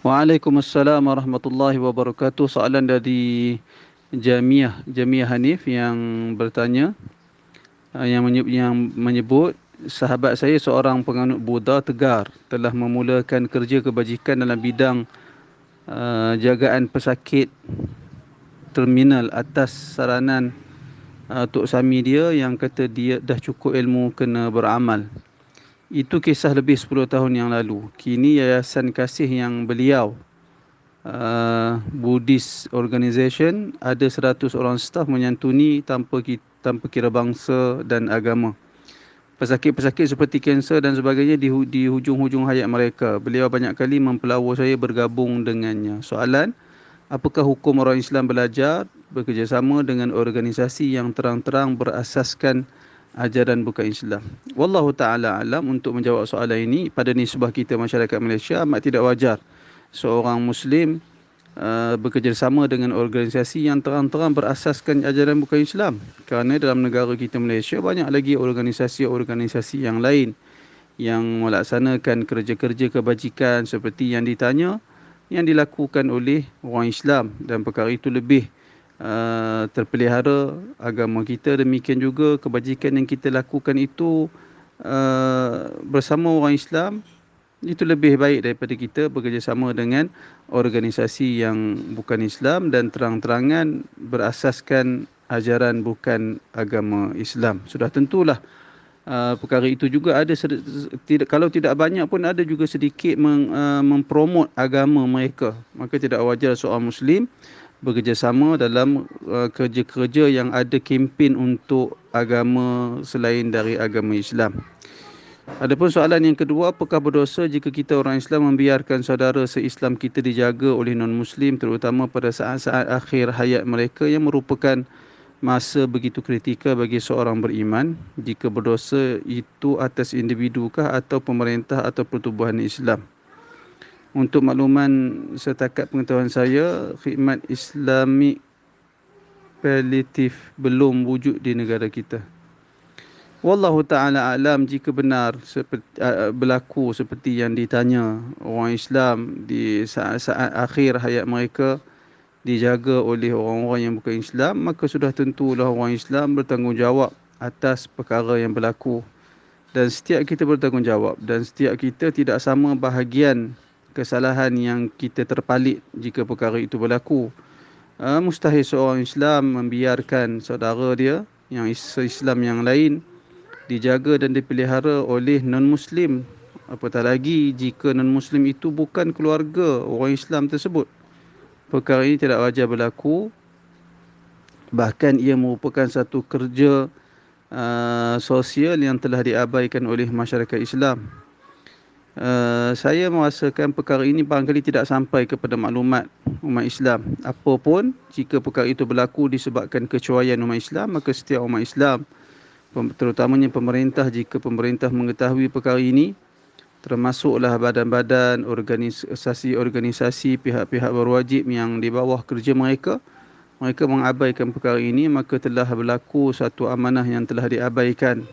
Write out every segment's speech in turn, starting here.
Waalaikumsalam warahmatullahi wabarakatuh. Soalan dari Jamiah Hanif yang bertanya, yang menyebut sahabat saya seorang penganut Buddha tegar telah memulakan kerja kebajikan dalam bidang jagaan pesakit terminal atas saranan Tok Sami dia yang kata dia dah cukup ilmu kena beramal. Itu kisah lebih 10 tahun yang lalu. Kini Yayasan Kasih yang beliau Buddhist Organization ada 100 orang staf menyantuni tanpa kira bangsa dan agama. Pesakit-pesakit seperti kanser dan sebagainya di hujung-hujung hayat mereka. Beliau banyak kali mempelawar saya bergabung dengannya. Soalan, apakah hukum orang Islam belajar bekerjasama dengan organisasi yang terang-terang berasaskan ajaran bukan Islam? Wallahu ta'ala alam. Untuk menjawab soalan ini, pada nisbah kita masyarakat Malaysia amat tidak wajar seorang Muslim bekerjasama dengan organisasi yang terang-terang berasaskan ajaran bukan Islam. Kerana dalam negara kita Malaysia banyak lagi organisasi-organisasi yang lain yang melaksanakan kerja-kerja kebajikan seperti yang ditanya yang dilakukan oleh orang Islam, dan perkara itu lebih terpelihara agama kita. Demikian juga kebajikan yang kita lakukan itu bersama orang Islam, itu lebih baik daripada kita bekerjasama dengan organisasi yang bukan Islam dan terang-terangan berasaskan ajaran bukan agama Islam. Sudah tentulah perkara itu juga ada kalau tidak banyak pun ada juga sedikit mempromot agama mereka. Maka tidak wajar seorang Muslim bekerjasama dalam kerja-kerja yang ada kempen untuk agama selain dari agama Islam. Adapun soalan yang kedua, apakah berdosa jika kita orang Islam membiarkan saudara se-Islam kita dijaga oleh non-Muslim, terutama pada saat-saat akhir hayat mereka yang merupakan masa begitu kritikal bagi seorang beriman? Jika berdosa itu atas individukah atau pemerintah atau pertubuhan Islam? Untuk makluman setakat pengetahuan saya, khidmat Islamik paliatif belum wujud di negara kita. Wallahu ta'ala alam. Jika benar berlaku seperti yang ditanya, orang Islam di saat-saat akhir hayat mereka dijaga oleh orang-orang yang bukan Islam, maka sudah tentulah orang Islam bertanggungjawab atas perkara yang berlaku. Dan setiap kita bertanggungjawab, dan setiap kita tidak sama bahagian kesalahan yang kita terpalit jika perkara itu berlaku. Mustahil seorang Islam membiarkan saudara dia yang Islam yang lain dijaga dan dipelihara oleh non-Muslim. Apatah lagi jika non-Muslim itu bukan keluarga orang Islam tersebut. Perkara ini tidak wajar berlaku. Bahkan ia merupakan satu kerja sosial yang telah diabaikan oleh masyarakat Islam. Saya merasakan perkara ini barangkali tidak sampai kepada maklumat umat Islam. Apapun, jika perkara itu berlaku disebabkan kecuaian umat Islam, maka setiap umat Islam, terutamanya pemerintah, jika pemerintah mengetahui perkara ini, termasuklah badan-badan, organisasi-organisasi, pihak-pihak berwajib yang di bawah kerja mereka mengabaikan perkara ini, maka telah berlaku satu amanah yang telah diabaikan.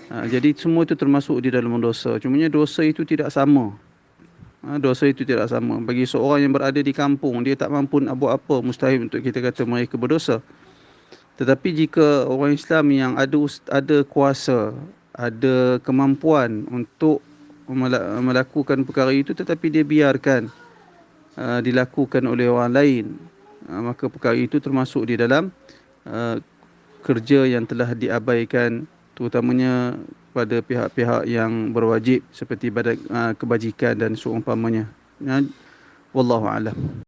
Jadi semua itu termasuk di dalam dosa. Cumanya dosa itu tidak sama. Dosa itu tidak sama. Bagi seorang yang berada di kampung, dia tak mampu nak buat apa, mustahil untuk kita kata mereka berdosa. Tetapi jika orang Islam yang ada kuasa, ada kemampuan untuk melakukan perkara itu, tetapi dia biarkan dilakukan oleh orang lain, maka perkara itu termasuk di dalam kerja yang telah diabaikan, terutamanya pada pihak-pihak yang berwajib seperti badan kebajikan dan seumpamanya. Wallahu a'lam.